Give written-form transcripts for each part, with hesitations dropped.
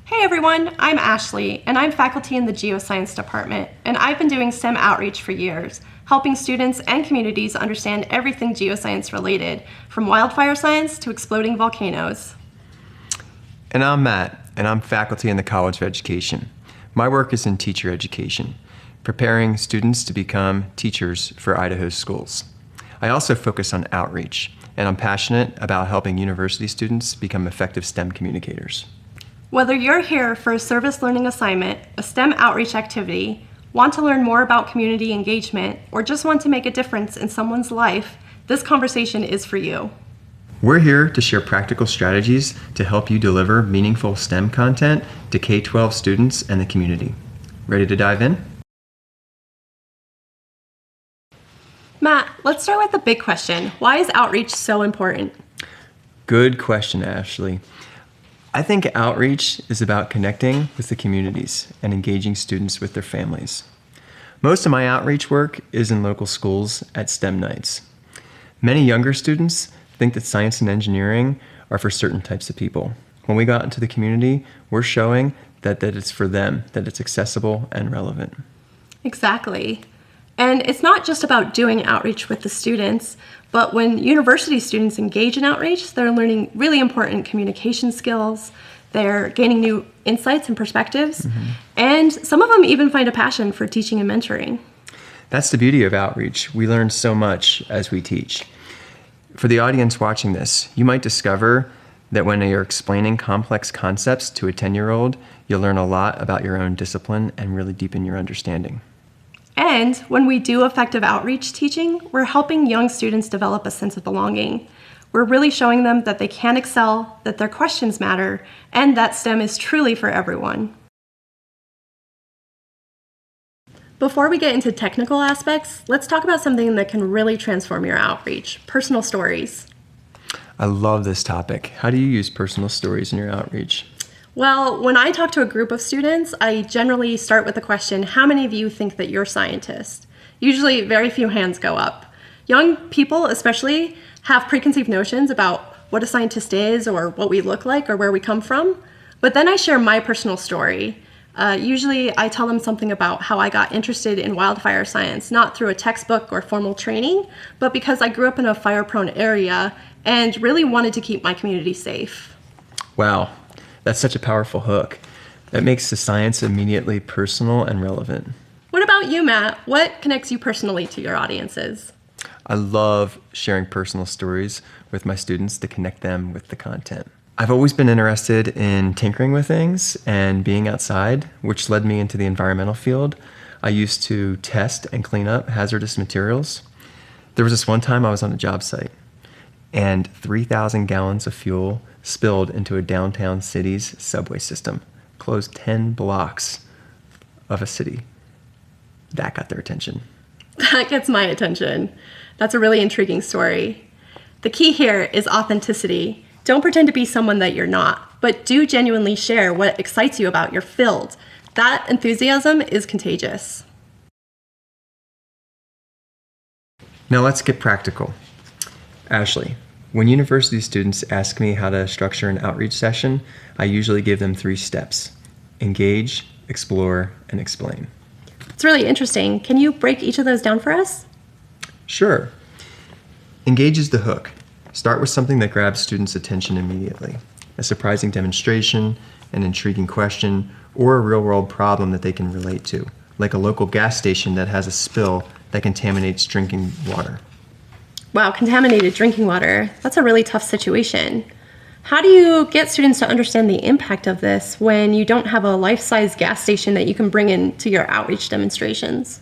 Hey everyone, I'm Ashley, and I'm faculty in the Geoscience department, and I've been doing STEM outreach for years, helping students and communities understand everything geoscience related, from wildfire science to exploding volcanoes. And I'm Matt, and I'm faculty in the College of Education. My work is in teacher education, preparing students to become teachers for Idaho's schools. I also focus on outreach, and I'm passionate about helping university students become effective STEM communicators. Whether you're here for a service learning assignment, a STEM outreach activity, want to learn more about community engagement, or just want to make a difference in someone's life, this conversation is for you. We're here to share practical strategies to help you deliver meaningful STEM content to K-12 students and the community. Ready to dive in? Matt, let's start with the big question. Why is outreach so important? Good question, Ashley. I think outreach is about connecting with the communities and engaging students with their families. Most of my outreach work is in local schools at STEM nights. Many younger students think that science and engineering are for certain types of people. When we go out into the community, we're showing that it's for them, that it's accessible and relevant. Exactly. And it's not just about doing outreach with the students, but when university students engage in outreach, they're learning really important communication skills, they're gaining new insights and perspectives, and some of them even find a passion for teaching and mentoring. That's the beauty of outreach. We learn so much as we teach. For the audience watching this, you might discover that when you're explaining complex concepts to a 10-year-old, you'll learn a lot about your own discipline and really deepen your understanding. And when we do effective outreach teaching, we're helping young students develop a sense of belonging. We're really showing them that they can excel, that their questions matter, and that STEM is truly for everyone. Before we get into technical aspects, let's talk about something that can really transform your outreach: personal stories. I love this topic. How do you use personal stories in your outreach? Well, when I talk to a group of students, I generally start with the question, how many of you think that you're scientists? Usually very few hands go up. Young people especially have preconceived notions about what a scientist is or what we look like or where we come from. But then I share my personal story. Usually I tell them something about how I got interested in wildfire science, not through a textbook or formal training, but because I grew up in a fire-prone area and really wanted to keep my community safe. Wow. That's such a powerful hook. That makes the science immediately personal and relevant. What about you, Matt? What connects you personally to your audiences? I love sharing personal stories with my students to connect them with the content. I've always been interested in tinkering with things and being outside, which led me into the environmental field. I used to test and clean up hazardous materials. There was this one time I was on a job site, and 3,000 gallons of fuel spilled into a downtown city's subway system, closed 10 blocks of a city. That got their attention. That gets my attention. That's a really intriguing story. The key here is authenticity. Don't pretend to be someone that you're not, but do genuinely share what excites you about your field. That enthusiasm is contagious. Now let's get practical. Ashley, when university students ask me how to structure an outreach session, I usually give them 3 steps: engage, explore, and explain. It's really interesting. Can you break each of those down for us? Sure. Engage is the hook. Start with something that grabs students' attention immediately. A surprising demonstration, an intriguing question, or a real-world problem that they can relate to, like a local gas station that has a spill that contaminates drinking water. Wow, contaminated drinking water. That's a really tough situation. How do you get students to understand the impact of this when you don't have a life-size gas station that you can bring into your outreach demonstrations?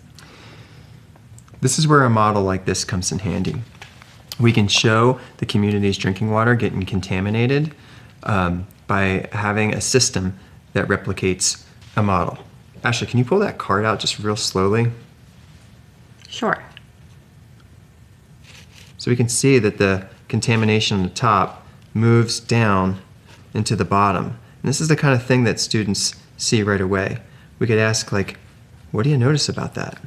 This is where a model like this comes in handy. We can show the community's drinking water getting contaminated by having a system that replicates a model. Ashley, can you pull that card out just real slowly? Sure. So we can see that the contamination on the top moves down into the bottom. And this is the kind of thing that students see right away. We could ask, like, what do you notice about that?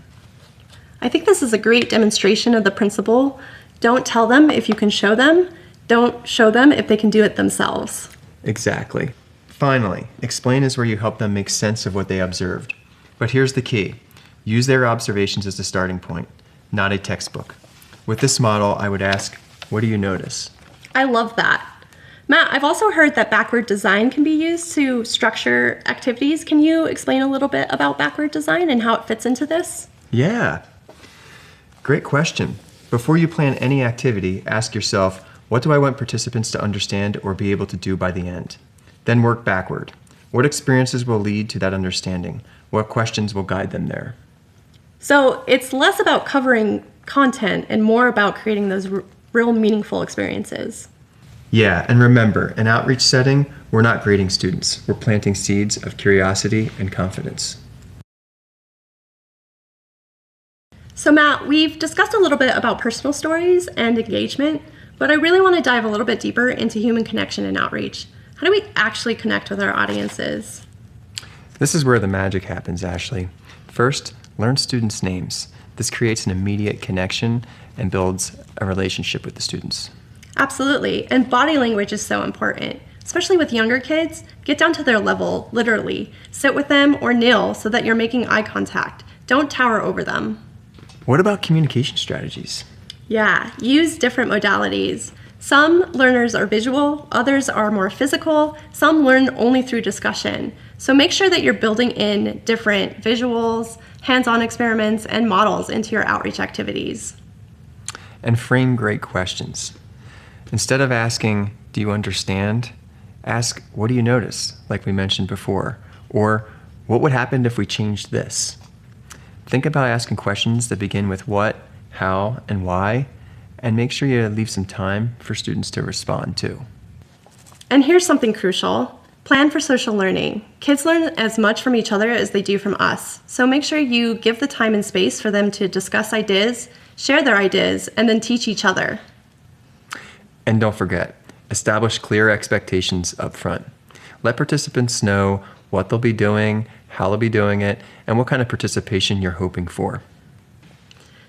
I think this is a great demonstration of the principle. Don't tell them if you can show them. Don't show them if they can do it themselves. Exactly. Finally, explain is where you help them make sense of what they observed. But here's the key. Use their observations as the starting point, not a textbook. With this model, I would ask, what do you notice? I love that. Matt, I've also heard that backward design can be used to structure activities. Can you explain a little bit about backward design and how it fits into this? Yeah, great question. Before you plan any activity, ask yourself, what do I want participants to understand or be able to do by the end? Then work backward. What experiences will lead to that understanding? What questions will guide them there? So it's less about covering content and more about creating those real meaningful experiences. Yeah, and remember, in outreach setting, we're not grading students. We're planting seeds of curiosity and confidence. So Matt, we've discussed a little bit about personal stories and engagement, but I really want to dive a little bit deeper into human connection and outreach. How do we actually connect with our audiences? This is where the magic happens, Ashley. First, learn students' names. This creates an immediate connection and builds a relationship with the students. Absolutely, and body language is so important, especially with younger kids. Get down to their level, literally. Sit with them or kneel so that you're making eye contact. Don't tower over them. What about communication strategies? Yeah, use different modalities. Some learners are visual, others are more physical, some learn only through discussion. So make sure that you're building in different visuals, hands-on experiments, and models into your outreach activities. And frame great questions. Instead of asking, do you understand? Ask, what do you notice, like we mentioned before? Or, what would happen if we changed this? Think about asking questions that begin with what, how, and why, and make sure you leave some time for students to respond to. And here's something crucial. Plan for social learning. Kids learn as much from each other as they do from us. So make sure you give the time and space for them to discuss ideas, share their ideas, and then teach each other. And don't forget, establish clear expectations up front. Let participants know what they'll be doing, how they'll be doing it, and what kind of participation you're hoping for.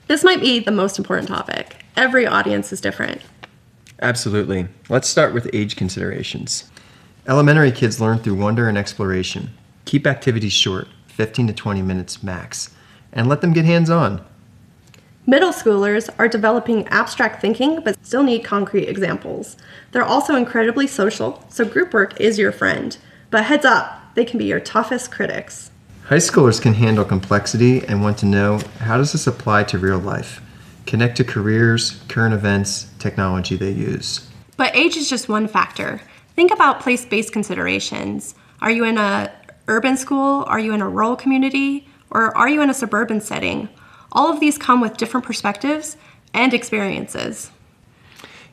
This might be the most important topic. Every audience is different. Absolutely. Let's start with age considerations. Elementary kids learn through wonder and exploration. Keep activities short, 15 to 20 minutes max, and let them get hands-on. Middle schoolers are developing abstract thinking but still need concrete examples. They're also incredibly social, so group work is your friend. But heads up, they can be your toughest critics. High schoolers can handle complexity and want to know, how does this apply to real life? Connect to careers, current events, technology they use. But age is just one factor. Think about place-based considerations. Are you in an urban school? Are you in a rural community? Or are you in a suburban setting? All of these come with different perspectives and experiences.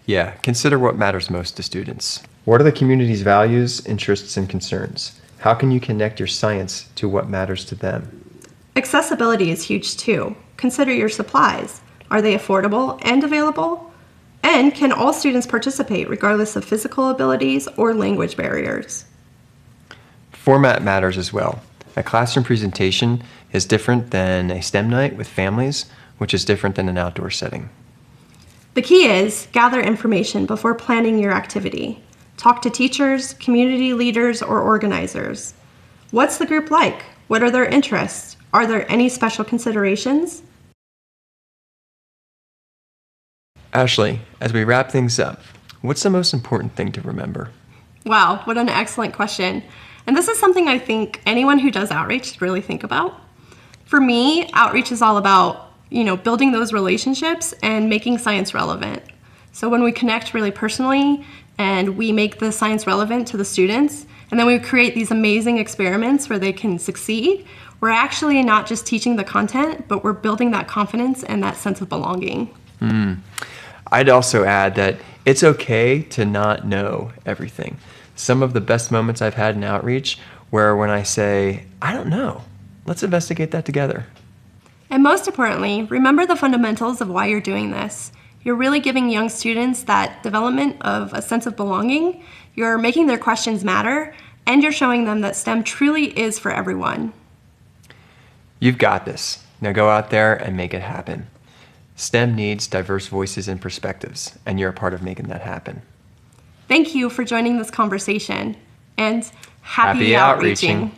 Yeah, consider what matters most to students. What are the community's values, interests, and concerns? How can you connect your science to what matters to them? Accessibility is huge too. Consider your supplies. Are they affordable and available? And can all students participate regardless of physical abilities or language barriers? Format matters as well. A classroom presentation is different than a STEM night with families, which is different than an outdoor setting. The key is gather information before planning your activity. Talk to teachers, community leaders, or organizers. What's the group like? What are their interests? Are there any special considerations? Ashley, as we wrap things up, what's the most important thing to remember? Wow, what an excellent question. And this is something I think anyone who does outreach should really think about. For me, outreach is all about, building those relationships and making science relevant. So when we connect really personally and we make the science relevant to the students, and then we create these amazing experiments where they can succeed, we're actually not just teaching the content, but we're building that confidence and that sense of belonging. I'd also add that it's okay to not know everything. Some of the best moments I've had in outreach where when I say, I don't know, let's investigate that together. And most importantly, remember the fundamentals of why you're doing this. You're really giving young students that development of a sense of belonging, you're making their questions matter, and you're showing them that STEM truly is for everyone. You've got this. Now go out there and make it happen. STEM needs diverse voices and perspectives, and you're a part of making that happen. Thank you for joining this conversation. And Happy outreaching.